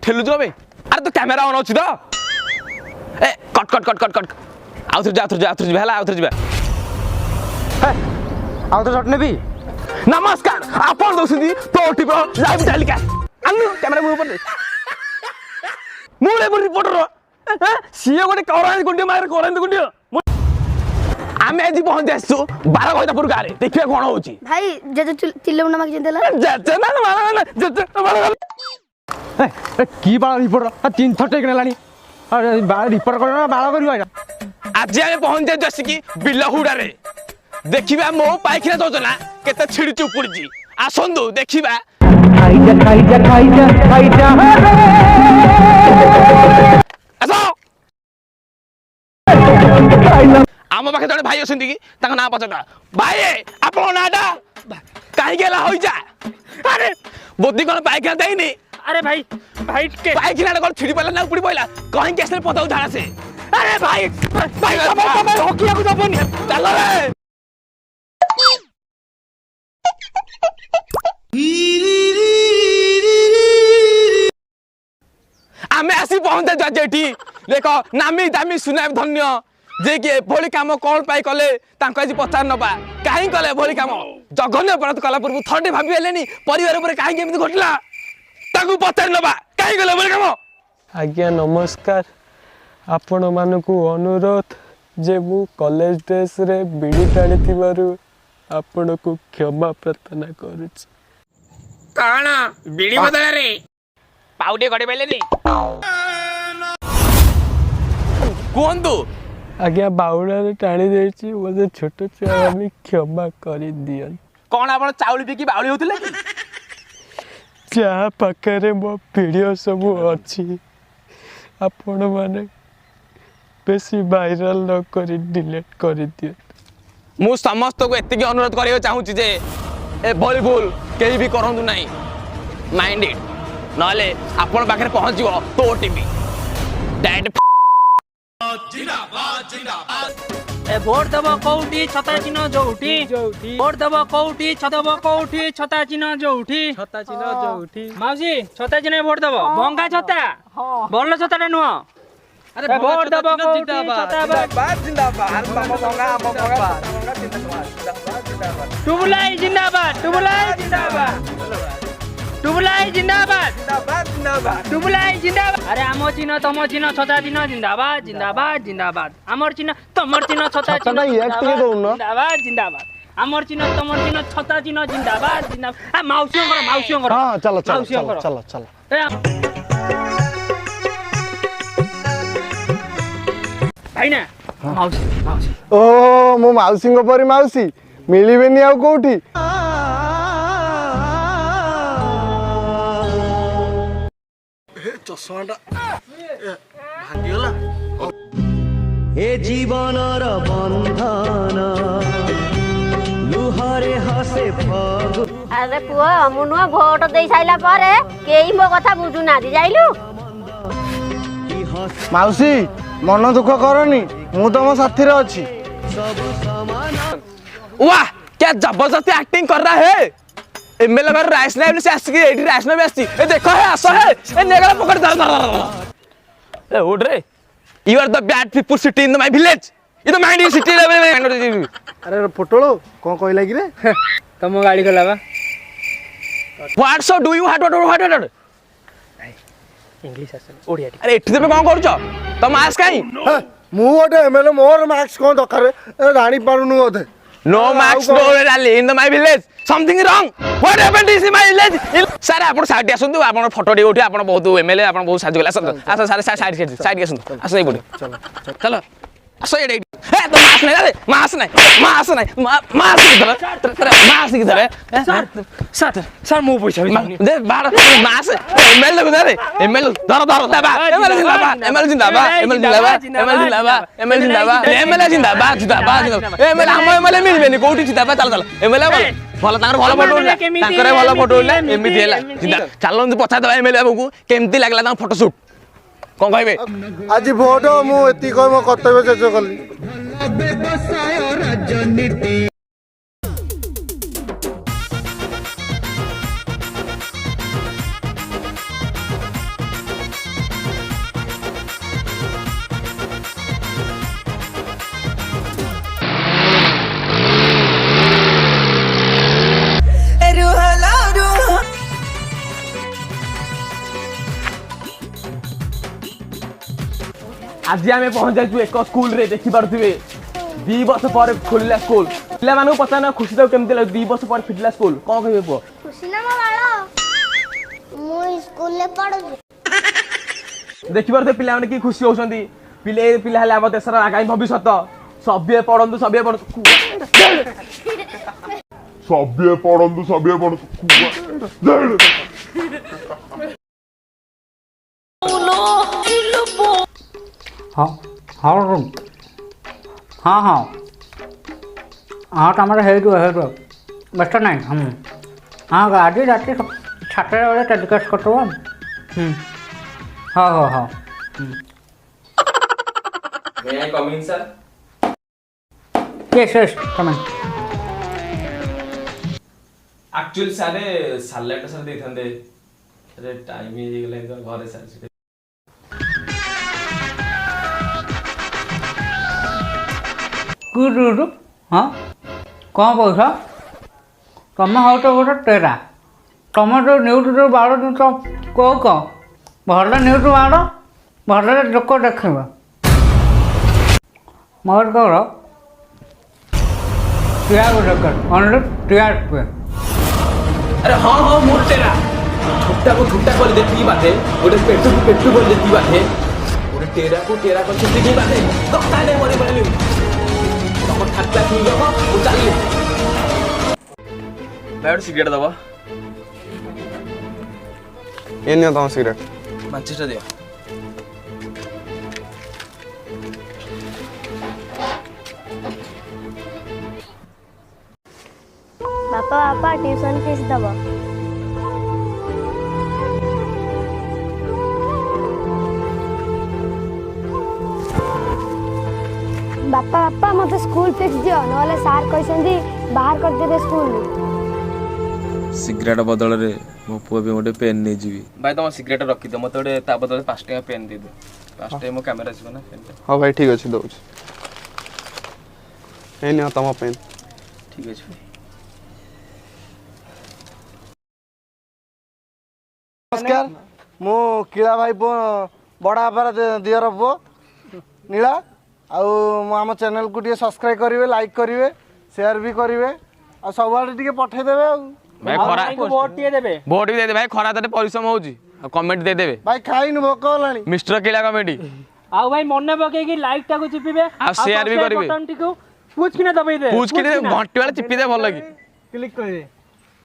ठेलुछ बे अरे तो camera on अछि तो ए cut cut cut cut cut आउथर जा भेला आउथर जा हे आउथर शॉट नेबी नमस्कार आपण दोसदी तो टिप लाइव डालिका अन्नु कैमरा मु ऊपर मुले रिपोर्टर सीए गोटे करांद गुंडी मार करांद गुंडी आमे आज पहुंच आसु 12 गइतापुर गारे देखिए कोन होची भाई जे चिल्लौना माग जेंदेला जे ना ए की बाळ रिपोर्टर 3 थटे टेकने लानी अरे बाळ रिपोर्ट करना बाळ करिवा आज आमे पहुंच जस की बिलहुडा रे देखिबा मो पाइखिना दोजना केते छिड़ी चुपुड़ी आसंदु देखिबा खाइजा असो आम पाखे जड़े भाई अछंती की ताका ना पचता भाई आपन नाडा काहे गेला होई जा अरे बुद्धि कोन पाइखिना देइनी अरे भाई भाई के पाइखिना कोन छिड़ी पला ना उपड़ी पइला कहीं केसले पता उधारा से अरे भाई भाई समय होकिया को दबनी चल रे आमे आसी पहुंचे जेठी देखो नामी दामी सुनाब धन्य जे कि भोली काम कौन पाई कले तांको आज पचार नबा काहे कले भोली काम जघन्य अपराध कला पूर्व थोड़े भाबी हेलेनी परिवार ऊपर काहे केमति घटला तांको पचार नबा काहे कले भोली काम आज्ञा नमस्कार आपण मानकु अनुरोध जे मु कॉलेज ड्रेस रे बिडी टाणी थिबारु आपण को क्षमा प्रार्थना करूछ काना बिडी बदला रे पाउडे गडे बेलेनी कोंदो आज्ञा बाउडा रे टाणी देछि मोजे छोट छुआ क्षमा करि दियन कोन आपण चाउली बिकी बाउली होतले कि जा पाखरे मो वीडियो सब अछि आपण माने बेसी वायरल न करी डिलीट करि दियन मु समस्त को एतिके अनुरोध करियो चाहूची जे ए भली भूल केही भी करंदु नाही माइंडेड नले आपण पाखरे पहुंच जिवो तो टीवी डायरेक्ट जिंदाबाद ए वोट दबो कोउठी छता चिन्ह जोउठी वोट दबो कोउठी छदबो कोउठी छता चिन्ह जोउठी माउसी छता चिन्ह वोट दबो भंगा छता बल्ल छताटा नुह अरे वोट दबो जिंदाबाद जिंदाबाद हम भंगा जिंदाबाद टुबुलाई जिंदाबाद टुबुलाई जिंदाबाद टुबुलाई जिंदाबाद अरे आमो चिन्ह तमो चिन्ह छता चिन्ह जिंदाबाद आमर चिन्ह तमर चिन्ह छता चिन्ह जिंदाबाद आमर चिन्ह तमर चिन्ह छता चिन्ह जिंदाबाद आ माउसियों कर हां चलो भाई ना माउसी ओ मो माउसी परी माउसी मिलिबेनी आउ कोठी चश्माटा भांगीगला ए जीवनर बंधन लुहरे हसे फगु अरे पुआ मुनुआ भोट दे साइला पारे केही मो कथा बुझु ना दी जाइलु माउसी मन दुख करनी मु तुम साथी रे अछि वाह क्या जबरदस्ती एक्टिंग कर रहा है एमएलए बार राइसनाइल से आसी एडी राइसनाइल आसी ए देखो है आसो है ए नेगला पकड़ धर ए उठ रे you are the bad people city in my village इ तो माइंड सिटी अरे फोटोलो कोन कहला कि रे तम गाड़ी गला बा what so do you what English आसे ओडिया अरे एठी तबे कोन करछ त मास्क काई मु ओटे एमएलए मोर मार्क्स कोन दरकार राणी पारुनु ओते no marks no rally in my village something wrong what happened is my village sir आपण साइड आसंतु आपण फोटो डी उठी आपण बहुत एमएलए आपण बहुत साज गेला आस सर साइड आसंतु आस ए बोडी चलो आसो एडे ए तो मास नहीं मास किधर है सर मु पैसा दे बाड़ मास एमएलए को दे एमएलए धर दबा एमएलए जिंदाबाद एमएलए हम एमएलए मिलबेनी कोठी जिंदाबाद चल एमएलए भल तांकर भल फोटो उठला तांकर भल फोटो उठला एमिति हैला जिंदा चलन पछा दबा एमएलए बाबू केमती लागला तां फोटो शूट कोन कहबे आज भोट मु एति कह मो कर्तव्य शेष कली व्यवसाय राजनीति आज आम पहुंचाइछु एक स्कूल रे देखि पारुथिबे 2 वर्ष पर खोलिला स्कूल पिला मानु पचाना खुशी तो केमति लाग 2 वर्ष पर फिटला स्कूल कोन कहबे पो खुशी ना बाळा मु स्कूल ले पढु देखि पारुथे पिला माने की खुशी होसंती पिले पिला हले हम देशर आगामी भविष्यत सभ्य पढंतु सभ्य पढंतु हाँ हाँ हाँ हाँ हाँ तो हमारा है बेस्ट नहीं हाँ आज रात 7टा बेले टेलीकास्ट करदेव हाँ हाँ हाँ May I come in, sir? yes come in Actually सारे सालेट सर देथंदे अरे टाइम ही गेले तो घरे सर कुरु हाँ कौन पैसा तुम हो तो गोटे टेरा तुम जो न्यूज जो बाड़ तो कह भल न्यूज बाड़ भल लोक देखा मगर कौर टीआर दरकार ओनली टीआरपी अरे हाँ हाँ मोर तेरा छुट्टा को छुट्टा कर देती बाते गोटे पेटू को पेटू कर देती बाते गोटे टेरा को छुट्टी की बाते दक्ता ने मरे बोले तब ठाकला की लो वो चलिए बैठ सिगरेट दबा ये नहीं आता सिगरेट माचिस दियो बापा बापा ट्यूशन फीस दबो बापा बापा मते स्कूल फीस दियो नले सार कहछंदी बाहर कर देबे स्कूल सिगरेट बदल रे मो पुआ भी गोटे पेन नहीं जीवी भाई तुम सिगरेट रखी दो मत गोटे ता बदल 5 टका पेन दे दे 5 टका मो कैमरा छिबो ना पेन हाँ भाई ठीक अच्छे दौच ये नहीं तुम पेन ठीक अछि नमस्कार मु किला भाई बड़ा बापार दियर पुओ नीला आम चैनल को सब्सक्राइब करेंगे लाइक करेंगे शेयर भी करेंगे आ सब आड़े पठेदेवे भाई खरा वोट दिए देबे वोट भी दे दे भाई खरा तटे परिश्रम होउची कमेंट दे देबे भाई खाइन भोक होलानी मिस्टर किला कमेडी आउ भाई मन पके कि लाइक टा को चिपिबे आ शेयर भी करिवे बटन टिको पूछ किना दबाई दे पूछ के घंटे वाला चिपी दे भल लगी क्लिक कर दे